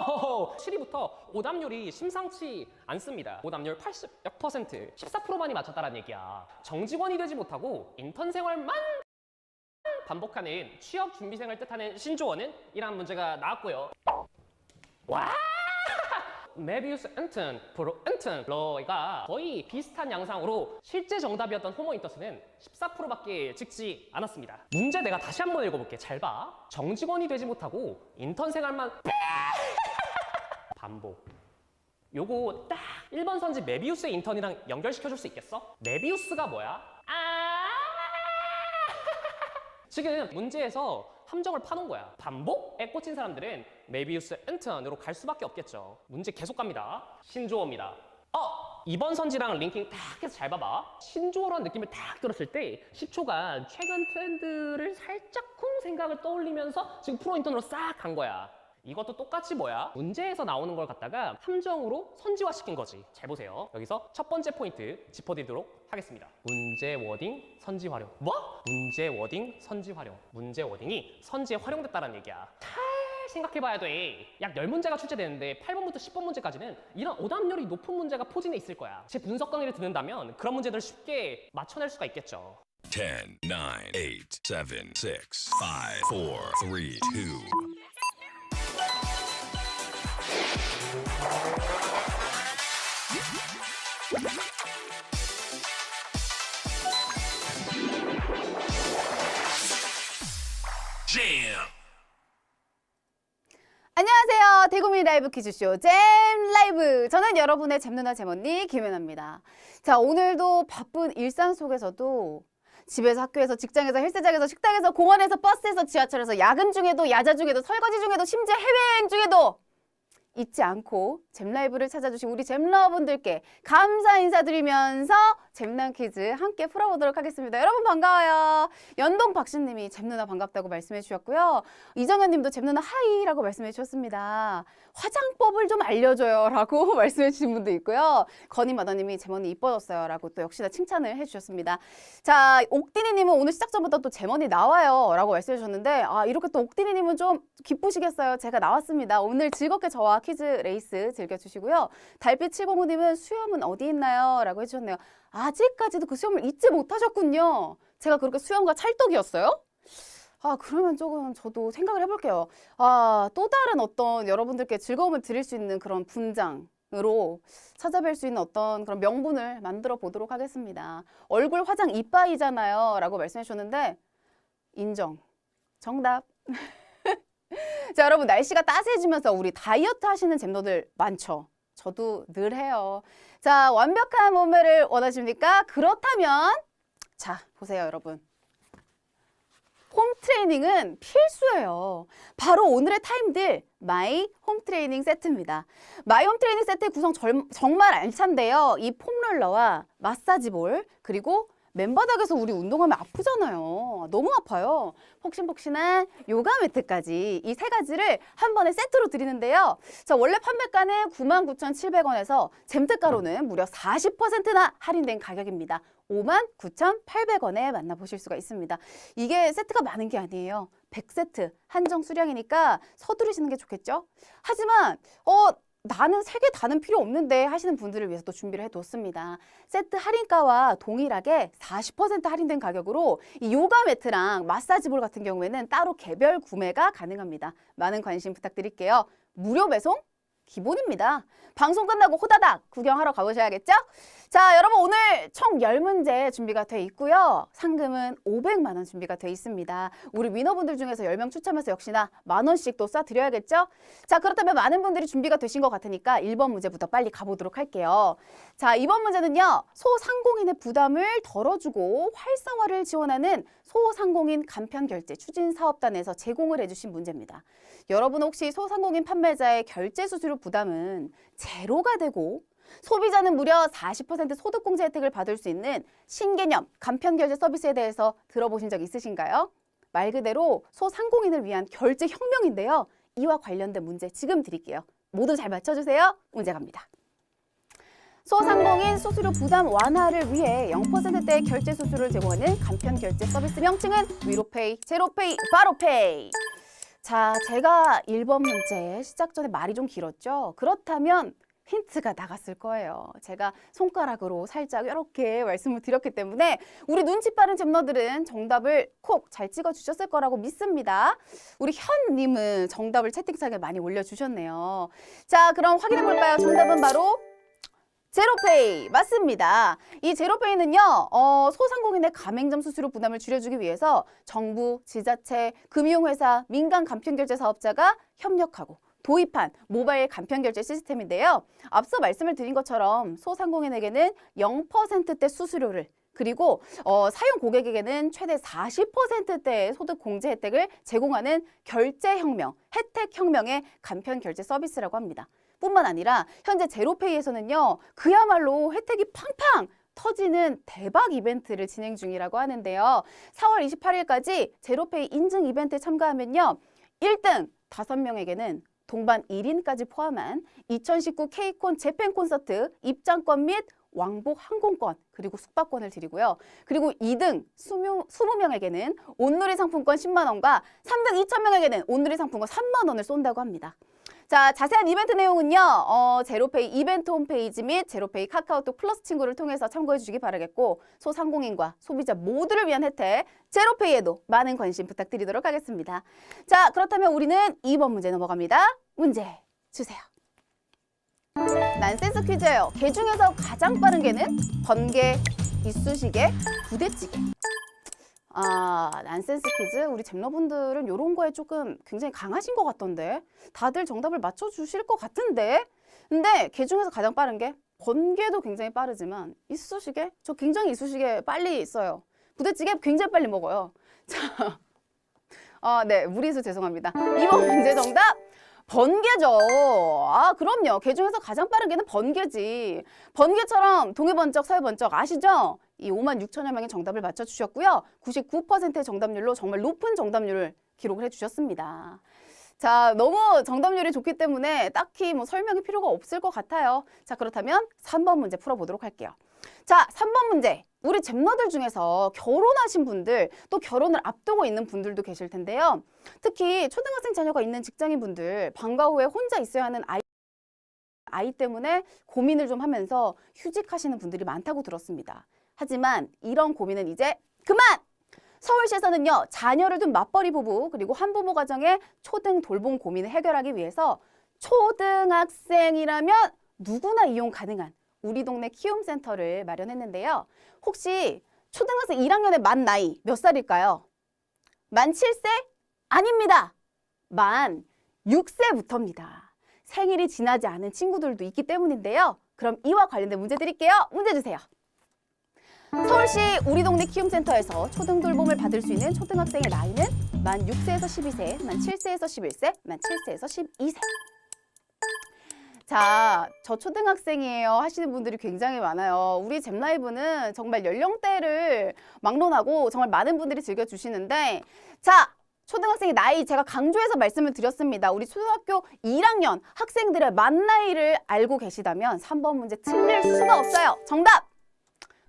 7위부터 오답률이 심상치 않습니다. 오답률 80% 14%만이 맞췄다는 얘기야. 정직원이 되지 못하고 인턴 생활만 반복하는 취업 준비생을 뜻하는 신조어는? 이라는 문제가 나왔고요. 와! 메비우스 엔튼, 프로 엔튼, 러가 거의 비슷한 양상으로 실제 정답이었던 호모인터스는 14%밖에 찍지 않았습니다. 문제 내가 다시 한번 읽어볼게. 잘 봐. 정직원이 되지 못하고 인턴 생활만 반복. 요거 딱 1번 선지 메비우스의 인턴이랑 연결시켜줄 수 있겠어? 메비우스가 뭐야? 지금 문제에서 함정을 파놓은 거야. 반복에 꽂힌 사람들은 메비우스 엔턴으로 갈 수밖에 없겠죠. 문제 계속 갑니다. 신조어입니다. 2번 선지랑 링킹 딱 해서 잘 봐봐. 신조어라는 느낌을 딱 들었을 때 10초간 최근 트렌드를 살짝쿵 생각을 떠올리면서 지금 프로 인턴으로 싹 간 거야. 이것도 똑같이 뭐야? 문제에서 나오는 걸 갖다가 함정으로 선지화시킨 거지. 잘 보세요. 여기서 첫 번째 포인트 짚어드리도록 하겠습니다. 문제 워딩 선지 활용. 뭐? 문제 워딩 선지 활용. 문제 워딩이 선지에 활용됐다는 얘기야. 잘 생각해봐야 돼. 약 10문제가 출제되는데 8번부터 10번 문제까지는 이런 오답률이 높은 문제가 포진해 있을 거야. 제 분석 강의를 듣는다면 그런 문제들을 쉽게 맞춰낼 수가 있겠죠. 10, 9, 8, 7, 6, 5, 4, 3, 2. 안녕하세요. 대구미 라이브 퀴즈쇼 잼 라이브. 저는 여러분의 잼누나 잼언니 김연아입니다. 자, 오늘도 바쁜 일상 속에서도 집에서 학교에서 직장에서 헬스장에서 식당에서 공원에서 버스에서 지하철에서 야근 중에도 야자 중에도 설거지 중에도 심지어 해외여행 중에도 잊지 않고 잼라이브를 찾아주신 우리 잼러분들께 감사 인사드리면서 잼난 퀴즈 함께 풀어보도록 하겠습니다. 여러분 반가워요. 연동박신님이 잼누나 반갑다고 말씀해 주셨고요. 이정현님도 잼누나 하이라고 말씀해 주셨습니다. 화장법을 좀 알려줘요 라고 말씀해 주신 분도 있고요. 건희마더님이 잼언니 이뻐졌어요 라고 또 역시나 칭찬을 해주셨습니다. 자, 옥디니님은 오늘 시작 전부터 또 잼언니 나와요 라고 말씀해 주셨는데 이렇게 또 옥디니님은 좀 기쁘시겠어요. 제가 나왔습니다. 오늘 즐겁게 저와 퀴즈 레이스 즐겨주시고요. 달빛 705님은 수염은 어디 있나요? 라고 해주셨네요. 아직까지도 그 수염을 잊지 못하셨군요. 제가 그렇게 수염과 찰떡이었어요? 그러면 조금 저도 생각을 해볼게요. 또 다른 어떤 여러분들께 즐거움을 드릴 수 있는 그런 분장으로 찾아뵐 수 있는 어떤 그런 명분을 만들어 보도록 하겠습니다. 얼굴 화장 이빠이잖아요 라고 말씀해 주셨는데 인정. 정답. 자, 여러분 날씨가 따스해지면서 우리 다이어트 하시는 잼너들 많죠? 저도 늘 해요. 자, 완벽한 몸매를 원하십니까? 그렇다면 자, 보세요 여러분. 홈트레이닝은 필수예요. 바로 오늘의 타임들 마이 홈트레이닝 세트입니다. 마이 홈트레이닝 세트의 구성 정말 알찬데요. 이 폼롤러와 마사지볼 그리고 맨바닥에서 우리 운동하면 아프잖아요. 너무 아파요. 폭신폭신한 요가 매트까지 이 세 가지를 한 번에 세트로 드리는데요. 자, 원래 판매가는 99,700원에서 잼특가로는 무려 40%나 할인된 가격입니다. 59,800원에 만나보실 수가 있습니다. 이게 세트가 많은 게 아니에요. 100세트 한정 수량이니까 서두르시는 게 좋겠죠? 하지만 나는 3개 다는 필요 없는데 하시는 분들을 위해서 또 준비를 해뒀습니다. 세트 할인가와 동일하게 40% 할인된 가격으로 이 요가 매트랑 마사지볼 같은 경우에는 따로 개별 구매가 가능합니다. 많은 관심 부탁드릴게요. 무료 배송? 기본입니다. 방송 끝나고 호다닥 구경하러 가보셔야겠죠? 자, 여러분 오늘 총 10문제 준비가 돼 있고요. 상금은 500만 원 준비가 돼 있습니다. 우리 위너분들 중에서 10명 추첨해서 역시나 만원씩 또 쏴드려야겠죠? 자, 그렇다면 많은 분들이 준비가 되신 것 같으니까 1번 문제부터 빨리 가보도록 할게요. 자, 2번 문제는요. 소상공인의 부담을 덜어주고 활성화를 지원하는 소상공인 간편결제 추진사업단에서 제공을 해주신 문제입니다. 여러분 혹시 소상공인 판매자의 결제 수수료 부담은 제로가 되고 소비자는 무려 40% 소득공제 혜택을 받을 수 있는 신개념 간편결제 서비스에 대해서 들어보신 적 있으신가요? 말 그대로 소상공인을 위한 결제 혁명인데요. 이와 관련된 문제 지금 드릴게요. 모두 잘 맞춰주세요. 문제 갑니다. 소상공인 수수료 부담 완화를 위해 0%대 결제 수수료를 제공하는 간편결제 서비스 명칭은 위로페이, 제로페이, 바로페이. 자, 제가 1번 문제 시작 전에 말이 좀 길었죠? 그렇다면 힌트가 나갔을 거예요. 제가 손가락으로 살짝 이렇게 말씀을 드렸기 때문에 우리 눈치 빠른 잼너들은 정답을 콕 잘 찍어주셨을 거라고 믿습니다. 우리 현님은 정답을 채팅창에 많이 올려주셨네요. 자, 그럼 확인해 볼까요? 정답은 바로 제로페이 맞습니다. 이 제로페이는요, 소상공인의 가맹점 수수료 부담을 줄여주기 위해서 정부, 지자체, 금융회사, 민간 간편결제 사업자가 협력하고 도입한 모바일 간편결제 시스템인데요. 앞서 말씀을 드린 것처럼 소상공인에게는 0%대 수수료를 그리고 사용 고객에게는 최대 40%대의 소득 공제 혜택을 제공하는 결제혁명, 혜택혁명의 간편결제 서비스라고 합니다. 뿐만 아니라 현재 제로페이에서는요. 그야말로 혜택이 팡팡 터지는 대박 이벤트를 진행 중이라고 하는데요. 4월 28일까지 제로페이 인증 이벤트에 참가하면요. 1등 5명에게는 동반 1인까지 포함한 2019 K콘 재팬 콘서트 입장권 및 왕복 항공권 그리고 숙박권을 드리고요. 그리고 2등 20명에게는 온누리 상품권 10만 원과 3등 2,000명에게는 온누리 상품권 3만 원을 쏜다고 합니다. 자, 자세한 이벤트 내용은요. 제로페이 이벤트 홈페이지 및 제로페이 카카오톡 플러스 친구를 통해서 참고해 주시기 바라겠고 소상공인과 소비자 모두를 위한 혜택 제로페이에도 많은 관심 부탁드리도록 하겠습니다. 자, 그렇다면 우리는 2번 문제 넘어갑니다. 문제 주세요. 난센스 퀴즈예요. 개 중에서 가장 빠른 개는 번개, 이쑤시개, 부대찌개. 난센스 퀴즈 우리 잼너분들은 이런 거에 조금 굉장히 강하신 것 같던데 다들 정답을 맞춰주실 것 같은데 근데 개 중에서 가장 빠른 게 번개도 굉장히 빠르지만 이쑤시개? 저 굉장히 이쑤시개 빨리 써요. 부대찌개 굉장히 빨리 먹어요. 자, 네, 무리수 죄송합니다. 2번 문제 정답 번개죠. 그럼요. 개 중에서 가장 빠른 개는 번개지. 번개처럼 동해번쩍 서해번쩍 아시죠? 이 56,000여 명의 정답을 맞춰주셨고요. 99%의 정답률로 정말 높은 정답률을 기록을 해주셨습니다. 자, 너무 정답률이 좋기 때문에 딱히 뭐 설명이 필요가 없을 것 같아요. 자, 그렇다면 3번 문제 풀어보도록 할게요. 자, 3번 문제. 우리 잼너들 중에서 결혼하신 분들, 또 결혼을 앞두고 있는 분들도 계실 텐데요. 특히 초등학생 자녀가 있는 직장인분들, 방과 후에 혼자 있어야 하는 아이 때문에 고민을 좀 하면서 휴직하시는 분들이 많다고 들었습니다. 하지만 이런 고민은 이제 그만! 서울시에서는요, 자녀를 둔 맞벌이 부부 그리고 한부모 가정의 초등 돌봄 고민을 해결하기 위해서 초등학생이라면 누구나 이용 가능한 우리 동네 키움센터를 마련했는데요. 혹시 초등학생 1학년의 만 나이 몇 살일까요? 만 7세? 아닙니다. 만 6세부터입니다. 생일이 지나지 않은 친구들도 있기 때문인데요. 그럼 이와 관련된 문제 드릴게요. 문제 주세요. 서울시 우리 동네 키움센터에서 초등 돌봄을 받을 수 있는 초등학생의 나이는 만 6세에서 12세, 만 7세에서 11세, 만 7세에서 12세. 자, 저 초등학생이에요 하시는 분들이 굉장히 많아요. 우리 잼라이브는 정말 연령대를 막론하고 정말 많은 분들이 즐겨주시는데 자, 초등학생의 나이 제가 강조해서 말씀을 드렸습니다. 우리 초등학교 1학년 학생들의 만 나이를 알고 계시다면 3번 문제 틀릴 수가 없어요. 정답!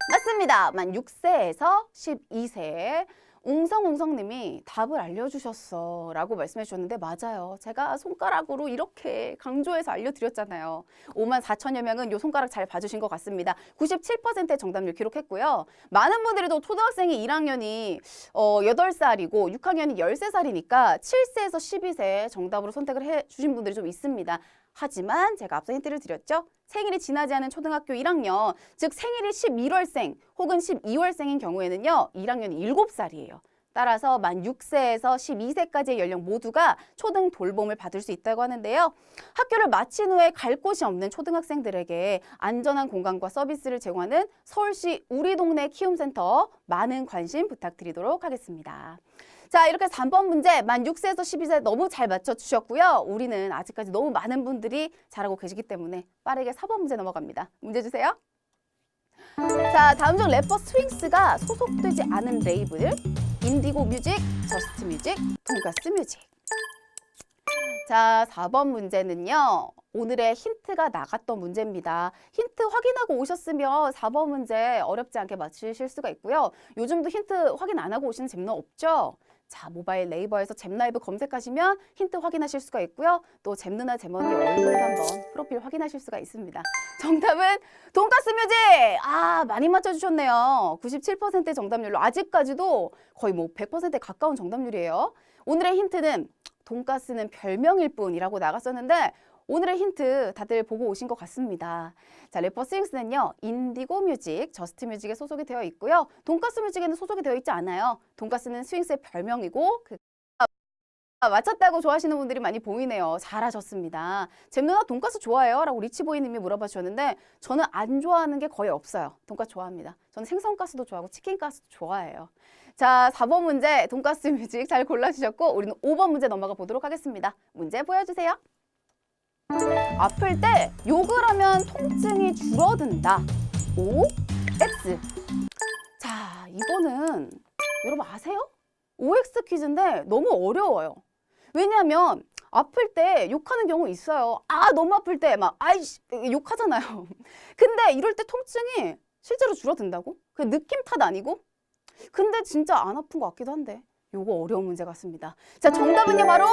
맞습니다. 만 6세에서 12세. 웅성웅성님이 답을 알려주셨어 라고 말씀해 주셨는데 맞아요. 제가 손가락으로 이렇게 강조해서 알려드렸잖아요. 54,000여 명은 이 손가락 잘 봐주신 것 같습니다. 97%의 정답률 기록했고요. 많은 분들이 또 초등학생이 1학년이 8살이고 6학년이 13살이니까 7세에서 12세 정답으로 선택을 해주신 분들이 좀 있습니다. 하지만 제가 앞서 힌트를 드렸죠. 생일이 지나지 않은 초등학교 1학년, 즉 생일이 11월생 혹은 12월생인 경우에는요. 1학년이 7살이에요. 따라서 만 6세에서 12세까지의 연령 모두가 초등 돌봄을 받을 수 있다고 하는데요. 학교를 마친 후에 갈 곳이 없는 초등학생들에게 안전한 공간과 서비스를 제공하는 서울시 우리 동네 키움센터 많은 관심 부탁드리도록 하겠습니다. 자, 이렇게 3번 문제 만 6세에서 12세 너무 잘 맞춰주셨고요. 우리는 아직까지 너무 많은 분들이 잘하고 계시기 때문에 빠르게 4번 문제 넘어갑니다. 문제 주세요. 자, 다음 중 래퍼 스윙스가 소속되지 않은 레이블 인디고 뮤직, 저스트 뮤직, 돈가스 뮤직. 자, 4번 문제는요. 오늘의 힌트가 나갔던 문제입니다. 힌트 확인하고 오셨으면 4번 문제 어렵지 않게 맞추실 수가 있고요. 요즘도 힌트 확인 안 하고 오시는 잼너 없죠? 자, 모바일 네이버에서 잼라이브 검색하시면 힌트 확인하실 수가 있고요. 또 잼누나 잼언니 얼굴도 한번 프로필 확인하실 수가 있습니다. 정답은 돈가스 뮤직! 아, 많이 맞춰주셨네요. 97%의 정답률로 아직까지도 거의 뭐 100%에 가까운 정답률이에요. 오늘의 힌트는 돈가스는 별명일 뿐이라고 나갔었는데 오늘의 힌트 다들 보고 오신 것 같습니다. 자, 래퍼 스윙스는요, 인디고 뮤직, 저스트 뮤직에 소속이 되어 있고요. 돈가스 뮤직에는 소속이 되어 있지 않아요. 돈가스는 스윙스의 별명이고, 맞췄다고 좋아하시는 분들이 많이 보이네요. 잘하셨습니다. 잼 누나 돈가스 좋아해요? 라고 리치보이님이 물어봐 주셨는데 저는 안 좋아하는 게 거의 없어요. 돈가스 좋아합니다. 저는 생선가스도 좋아하고 치킨가스도 좋아해요. 자, 4번 문제 돈가스 뮤직 잘 골라주셨고 우리는 5번 문제 넘어가 보도록 하겠습니다. 문제 보여주세요. 아플 때 욕을 하면 통증이 줄어든다. O, X. 자, 이거는 여러분 아세요? OX 퀴즈인데 너무 어려워요. 왜냐하면 아플 때 욕하는 경우 있어요. 아, 너무 아플 때 막 아이씨 욕하잖아요. 근데 이럴 때 통증이 실제로 줄어든다고? 그 느낌 탓 아니고? 근데 진짜 안 아픈 것 같기도 한데 요거 어려운 문제 같습니다. 자, 정답은요 바로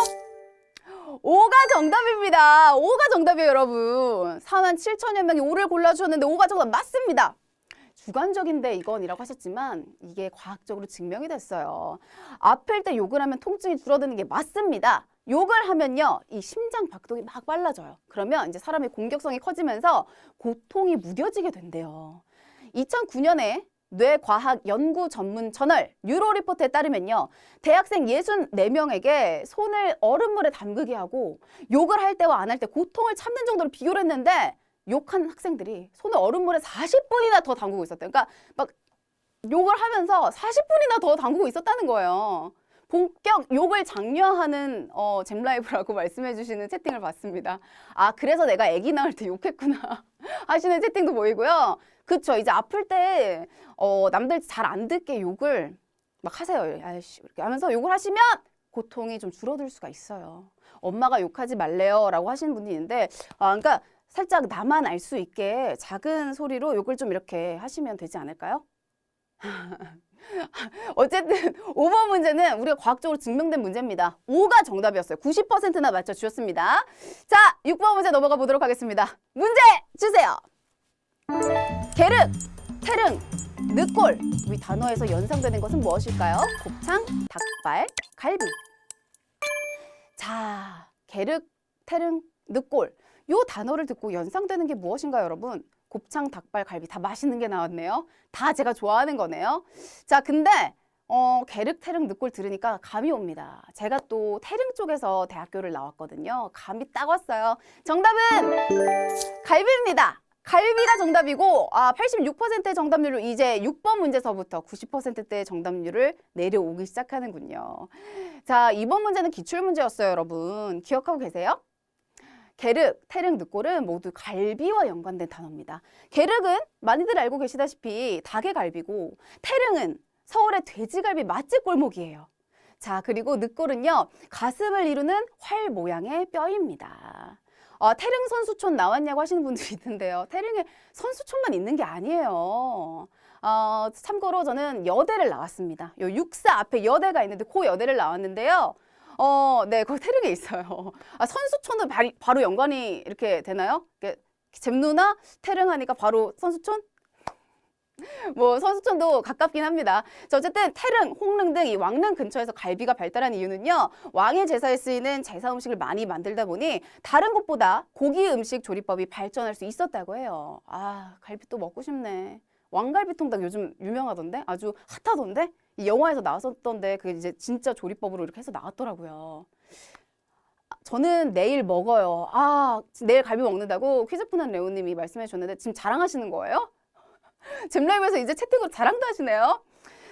5가 정답입니다. 5가 정답이에요, 여러분. 47,000여 명이 5를 골라주셨는데 5가 정답 맞습니다. 주관적인데 이건이라고 하셨지만 이게 과학적으로 증명이 됐어요. 아플 때 욕을 하면 통증이 줄어드는 게 맞습니다. 욕을 하면요, 이 심장 박동이 막 빨라져요. 그러면 이제 사람의 공격성이 커지면서 고통이 무뎌지게 된대요. 2009년에 뇌과학 연구 전문 저널 뉴로리포트에 따르면요, 대학생 64명에게 손을 얼음물에 담그게 하고 욕을 할 때와 안 할 때 고통을 참는 정도로 비교를 했는데 욕한 학생들이 손을 얼음물에 40분이나 더 담그고 있었대요. 그러니까 막 욕을 하면서 40분이나 더 담그고 있었다는 거예요. 본격 욕을 장려하는 잼라이브라고 말씀해 주시는 채팅을 봤습니다. 아, 그래서 내가 아기 낳을 때 욕했구나 하시는 채팅도 보이고요. 그쵸, 이제 아플 때 남들 잘 안 듣게 욕을 막 하세요. 아이씨 이렇게 하면서 욕을 하시면 고통이 좀 줄어들 수가 있어요. 엄마가 욕하지 말래요 라고 하시는 분이 있는데 그러니까 살짝 나만 알 수 있게 작은 소리로 욕을 좀 이렇게 하시면 되지 않을까요? 어쨌든 5번 문제는 우리가 과학적으로 증명된 문제입니다. 5가 정답이었어요. 90%나 맞춰주셨습니다. 자, 6번 문제 넘어가 보도록 하겠습니다. 문제 주세요. 게륵, 태릉, 늑골 이 단어에서 연상되는 것은 무엇일까요? 곱창, 닭발, 갈비. 자, 게륵, 태릉, 늑골 요 단어를 듣고 연상되는 게 무엇인가요, 여러분? 곱창, 닭발, 갈비 다 맛있는 게 나왔네요. 다 제가 좋아하는 거네요. 자, 근데 게륵, 태릉, 늑골 들으니까 감이 옵니다. 제가 또 태릉 쪽에서 대학교를 나왔거든요. 감이 딱 왔어요. 정답은 갈비입니다. 갈비가 정답이고 86%의 정답률로 이제 6번 문제서부터 90%대의 정답률을 내려오기 시작하는군요. 자, 이번 문제는 기출문제였어요, 여러분. 기억하고 계세요? 게륵, 태릉, 늑골은 모두 갈비와 연관된 단어입니다. 게륵은 많이들 알고 계시다시피 닭의 갈비고 태릉은 서울의 돼지갈비 맛집 골목이에요. 자, 그리고 늑골은요, 가슴을 이루는 활 모양의 뼈입니다. 태릉 선수촌 나왔냐고 하시는 분들이 있는데요. 태릉에 선수촌만 있는 게 아니에요. 참고로 저는 여대를 나왔습니다. 요 육사 앞에 여대가 있는데 그 여대를 나왔는데요. 네, 거기 태릉에 있어요. 선수촌도 바로 연관이 이렇게 되나요? 잼누나 태릉 하니까 바로 선수촌? 뭐 선수촌도 가깝긴 합니다. 자, 어쨌든 태릉, 홍릉 등 이 왕릉 근처에서 갈비가 발달한 이유는요, 왕의 제사에 쓰이는 제사 음식을 많이 만들다 보니 다른 곳보다 고기 음식 조리법이 발전할 수 있었다고 해요. 아, 갈비 또 먹고 싶네. 왕갈비통닭 요즘 유명하던데? 아주 핫하던데? 이 영화에서 나왔었던데 그게 이제 진짜 조리법으로 이렇게 해서 나왔더라고요. 저는 내일 먹어요. 내일 갈비 먹는다고 퀴즈푸는 레오님이 말씀해 주셨는데 지금 자랑하시는 거예요? 잼라이브에서 이제 채팅으로 자랑도 하시네요.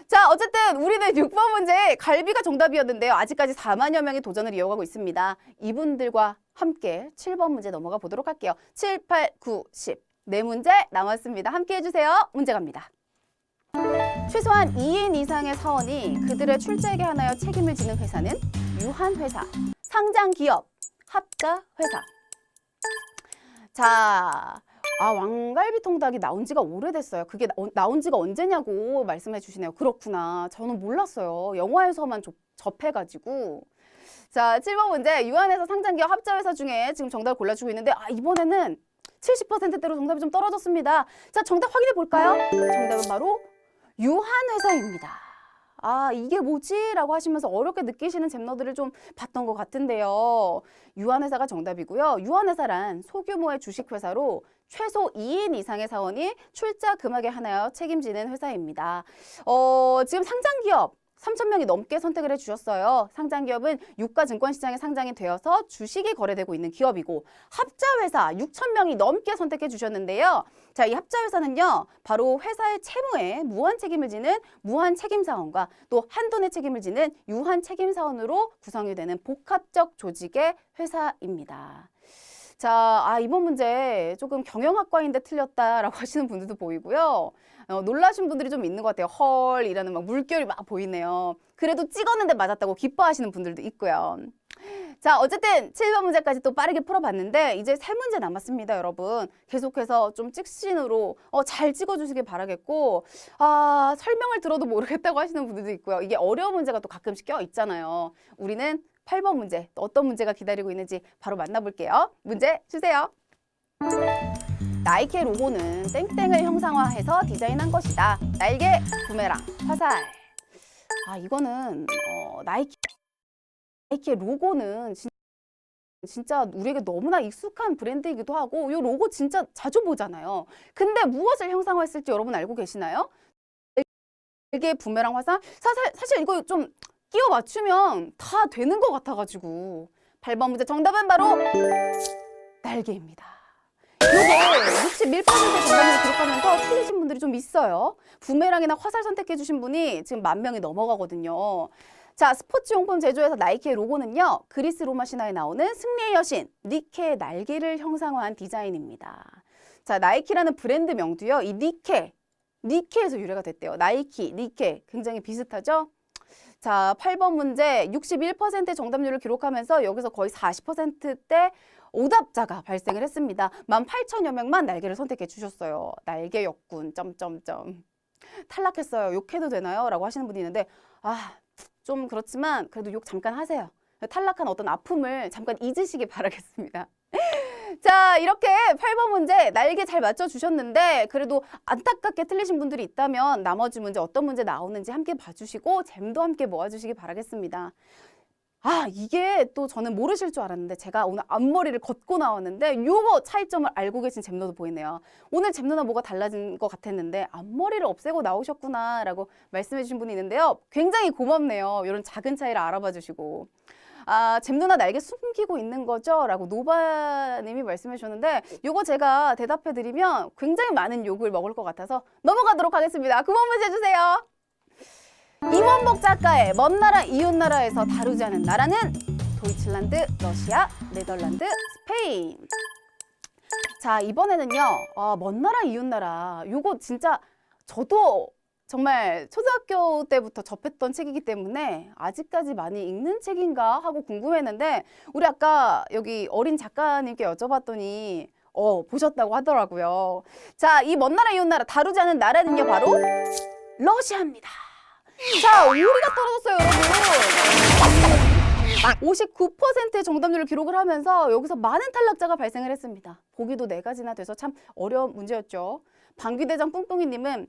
자, 어쨌든 우리는 6번 문제 갈비가 정답이었는데요. 아직까지 4만여 명이 도전을 이어가고 있습니다. 이분들과 함께 7번 문제 넘어가 보도록 할게요. 7, 8, 9, 10. 네 문제 남았습니다. 함께 해주세요. 문제 갑니다. 최소한 2인 이상의 사원이 그들의 출자에게 하나여 책임을 지는 회사는 유한회사, 상장기업, 합가회사. 자, 왕갈비 통닭이 나온 지가 오래됐어요. 그게 나온 지가 언제냐고 말씀해 주시네요. 그렇구나. 저는 몰랐어요. 영화에서만 접해가지고. 자, 7번 문제. 유한회사 상장기업 합자회사 중에 지금 정답을 골라주고 있는데 이번에는 70%대로 정답이 좀 떨어졌습니다. 자, 정답 확인해 볼까요? 정답은 바로 유한회사입니다. 이게 뭐지? 라고 하시면서 어렵게 느끼시는 잼너들을 좀 봤던 것 같은데요. 유한회사가 정답이고요. 유한회사란 소규모의 주식회사로 최소 2인 이상의 사원이 출자 금액에 한하여 책임지는 회사입니다. 지금 상장기업 3,000명이 넘게 선택을 해주셨어요. 상장기업은 유가증권시장에 상장이 되어서 주식이 거래되고 있는 기업이고 합자회사 6,000명이 넘게 선택해 주셨는데요. 자, 이 합자회사는요. 바로 회사의 채무에 무한 책임을 지는 무한책임사원과 또 한돈의 책임을 지는 유한책임사원으로 구성이 되는 복합적 조직의 회사입니다. 자, 이번 문제 조금 경영학과인데 틀렸다라고 하시는 분들도 보이고요. 놀라신 분들이 좀 있는 것 같아요. 헐, 이라는 막 물결이 막 보이네요. 그래도 찍었는데 맞았다고 기뻐하시는 분들도 있고요. 자, 어쨌든 7번 문제까지 또 빠르게 풀어봤는데 이제 3문제 남았습니다, 여러분. 계속해서 좀 찍신으로 잘 찍어주시길 바라겠고 설명을 들어도 모르겠다고 하시는 분들도 있고요. 이게 어려운 문제가 또 가끔씩 껴있잖아요. 우리는 8번 문제, 또 어떤 문제가 기다리고 있는지 바로 만나볼게요. 문제 주세요. 나이키의 로고는 땡땡을 형상화해서 디자인한 것이다. 날개, 부메랑, 화살. 이거는 나이키의 로고는 진짜 우리에게 너무나 익숙한 브랜드이기도 하고 이 로고 진짜 자주 보잖아요. 근데 무엇을 형상화했을지 여러분 알고 계시나요? 날개, 부메랑, 화살? 사실 이거 좀 끼워 맞추면 다 되는 것 같아가지고 8번 문제 정답은 바로 날개입니다. 요거 61% 정답을 기록하면서 틀리신 분들이 좀 있어요. 부메랑이나 화살 선택해 주신 분이 지금 10,000명이 넘어가거든요. 자, 스포츠 용품 제조회사 나이키의 로고는요. 그리스 로마 신화에 나오는 승리의 여신 니케의 날개를 형상화한 디자인입니다. 자, 나이키라는 브랜드 명도요. 이 니케에서 유래가 됐대요. 나이키, 니케 굉장히 비슷하죠? 자, 8번 문제 61% 정답률을 기록하면서 여기서 거의 40%대 오답자가 발생을 했습니다. 18,000여 명만 날개를 선택해 주셨어요. 날개였군. 탈락했어요. 욕해도 되나요? 라고 하시는 분이 있는데 좀 그렇지만 그래도 욕 잠깐 하세요. 탈락한 어떤 아픔을 잠깐 잊으시기 바라겠습니다. 자, 이렇게 8번 문제 날개 잘 맞춰주셨는데 그래도 안타깝게 틀리신 분들이 있다면 나머지 문제 어떤 문제 나오는지 함께 봐주시고 잼도 함께 모아주시기 바라겠습니다. 이게 또 저는 모르실 줄 알았는데 제가 오늘 앞머리를 걷고 나왔는데 요거 차이점을 알고 계신 잼너도 보이네요. 오늘 잼너나 뭐가 달라진 것 같았는데 앞머리를 없애고 나오셨구나 라고 말씀해 주신 분이 있는데요. 굉장히 고맙네요. 이런 작은 차이를 알아봐 주시고. 잼누나 날개 숨기고 있는 거죠? 라고 노바님이 말씀해 주셨는데 요거 제가 대답해 드리면 굉장히 많은 욕을 먹을 것 같아서 넘어가도록 하겠습니다. 9번 문제 주세요. 임원복 작가의 먼 나라 이웃 나라에서 다루지 않은 나라는 도이칠란드, 러시아, 네덜란드, 스페인. 자, 이번에는요. 먼 나라 이웃 나라. 요거 진짜 저도 정말 초등학교 때부터 접했던 책이기 때문에 아직까지 많이 읽는 책인가 하고 궁금했는데 우리 아까 여기 어린 작가님께 여쭤봤더니 보셨다고 하더라고요. 자, 이 먼 나라 이웃 나라 다루지 않은 나라는요 바로 러시아입니다. 자, 우리가 떨어졌어요, 여러분. 59%의 정답률을 기록을 하면서 여기서 많은 탈락자가 발생을 했습니다. 보기도 4가지나 돼서 참 어려운 문제였죠. 방귀대장 뿡뿡이님은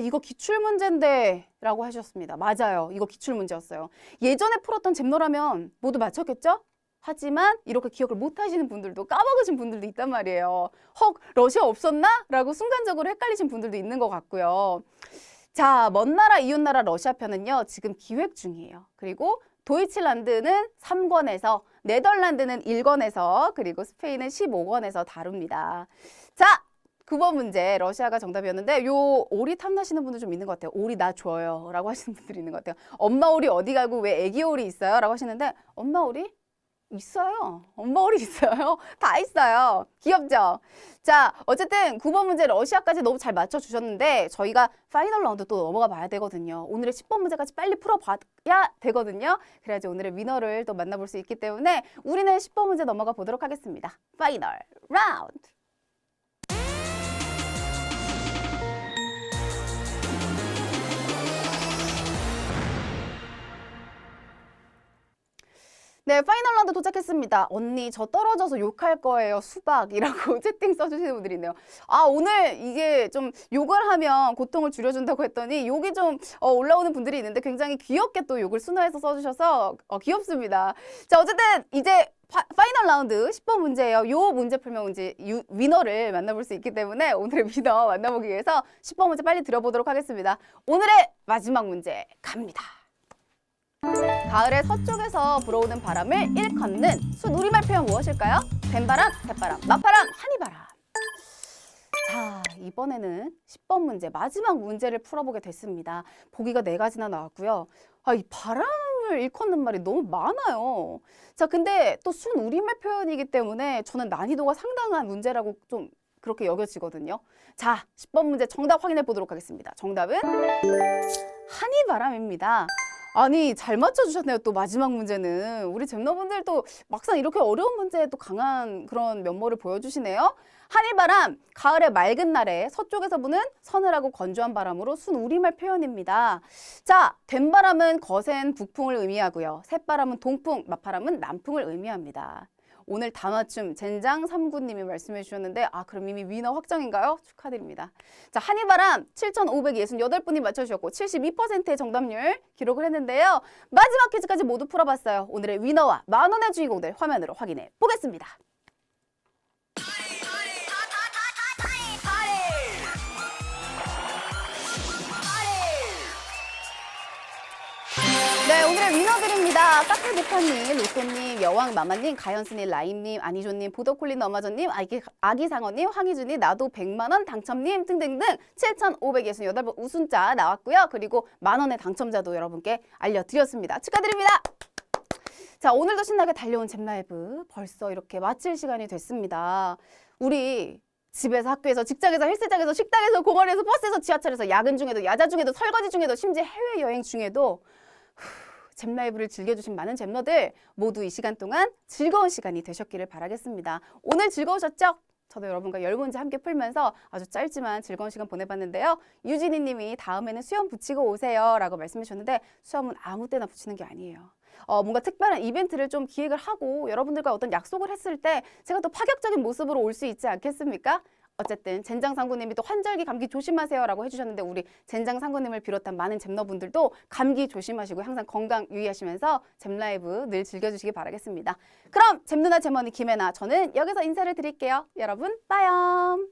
이거 기출문제인데 라고 하셨습니다. 맞아요. 이거 기출문제였어요. 예전에 풀었던 잼너라면 모두 맞췄겠죠? 하지만 이렇게 기억을 못 하시는 분들도 까먹으신 분들도 있단 말이에요. 러시아 없었나? 라고 순간적으로 헷갈리신 분들도 있는 것 같고요. 자, 먼 나라 이웃 나라 러시아 편은요 지금 기획 중이에요. 그리고 도이칠란드는 3권에서 네덜란드는 1권에서 그리고 스페인은 15권에서 다룹니다. 자, 9번 문제 러시아가 정답이었는데 요 오리 탐나시는 분들 좀 있는 것 같아요. 오리 나 줘요 라고 하시는 분들이 있는 것 같아요. 엄마 오리 어디 가고 왜 애기 오리 있어요? 라고 하시는데 엄마 오리? 있어요. 엄마 오리 있어요. 다 있어요. 귀엽죠? 자, 어쨌든 9번 문제 러시아까지 너무 잘 맞춰주셨는데 저희가 파이널 라운드 또 넘어가 봐야 되거든요. 오늘의 10번 문제까지 빨리 풀어봐야 되거든요. 그래야지 오늘의 위너를 또 만나볼 수 있기 때문에 우리는 10번 문제 넘어가 보도록 하겠습니다. 파이널 라운드. 네, 파이널 라운드 도착했습니다. 언니, 저 떨어져서 욕할 거예요. 수박이라고 채팅 써주시는 분들이 있네요. 아, 오늘 이게 좀 욕을 하면 고통을 줄여준다고 했더니 욕이 좀 올라오는 분들이 있는데 굉장히 귀엽게 또 욕을 순화해서 써주셔서 귀엽습니다. 자, 어쨌든 이제 파이널 라운드 10번 문제예요. 요 문제 풀면 이제 위너를 만나볼 수 있기 때문에 오늘의 위너 만나보기 위해서 10번 문제 빨리 들어보도록 하겠습니다. 오늘의 마지막 문제 갑니다. 가을의 서쪽에서 불어오는 바람을 일컫는 순 우리말 표현 무엇일까요? 뱀바람, 새바람, 맞바람, 한이바람. 자, 이번에는 10번 문제 마지막 문제를 풀어보게 됐습니다. 보기가 4가지나 나왔고요. 아, 이 바람을 일컫는 말이 너무 많아요. 자, 근데 또 순 우리말 표현이기 때문에 저는 난이도가 상당한 문제라고 좀 그렇게 여겨지거든요. 자, 10번 문제 정답 확인해 보도록 하겠습니다. 정답은 한이바람입니다. 아니, 잘 맞춰주셨네요. 또 마지막 문제는. 우리 잼너분들도 막상 이렇게 어려운 문제에 또 강한 그런 면모를 보여주시네요. 한이바람, 가을의 맑은 날에 서쪽에서 부는 서늘하고 건조한 바람으로 순 우리말 표현입니다. 자, 된바람은 거센 북풍을 의미하고요. 새바람은 동풍, 맞바람은 남풍을 의미합니다. 오늘 다 맞춤 젠장 3구님이 말씀해 주셨는데 그럼 이미 위너 확정인가요? 축하드립니다. 자, 한이바람 7,568분이 맞춰주셨고 72%의 정답률 기록을 했는데요. 마지막 퀴즈까지 모두 풀어봤어요. 오늘의 위너와 만원의 주인공들 화면으로 확인해 보겠습니다. 네, 오늘의 위너들입니다. 까끌복화님, 로또님, 여왕마마님, 가연스님, 라임님, 아니조님, 보더콜린 너마저님, 아기상어님, 황희준님, 나도 100만원 당첨님 등등등 7,568번 우순자 나왔고요. 그리고 만원의 당첨자도 여러분께 알려드렸습니다. 축하드립니다. 자, 오늘도 신나게 달려온 잼라이브 벌써 이렇게 마칠 시간이 됐습니다. 우리 집에서, 학교에서, 직장에서, 헬스장에서, 식당에서, 공원에서, 버스에서, 지하철에서, 야근 중에도, 야자 중에도, 설거지 중에도, 심지어 해외여행 중에도 잼라이브를 즐겨주신 많은 잼너들 모두 이 시간 동안 즐거운 시간이 되셨기를 바라겠습니다. 오늘 즐거우셨죠? 저도 여러분과 10문제 함께 풀면서 아주 짧지만 즐거운 시간 보내봤는데요. 유진이 님이 다음에는 수염 붙이고 오세요 라고 말씀해 주셨는데 수염은 아무 때나 붙이는 게 아니에요. 뭔가 특별한 이벤트를 좀 기획을 하고 여러분들과 어떤 약속을 했을 때 제가 또 파격적인 모습으로 올 수 있지 않겠습니까? 어쨌든 젠장상구님이 또 환절기 감기 조심하세요 라고 해주셨는데 우리 젠장상구님을 비롯한 많은 잼너분들도 감기 조심하시고 항상 건강 유의하시면서 잼라이브 늘 즐겨주시기 바라겠습니다. 그럼 잼누나 잼언니 김혜나 저는 여기서 인사를 드릴게요. 여러분 빠염.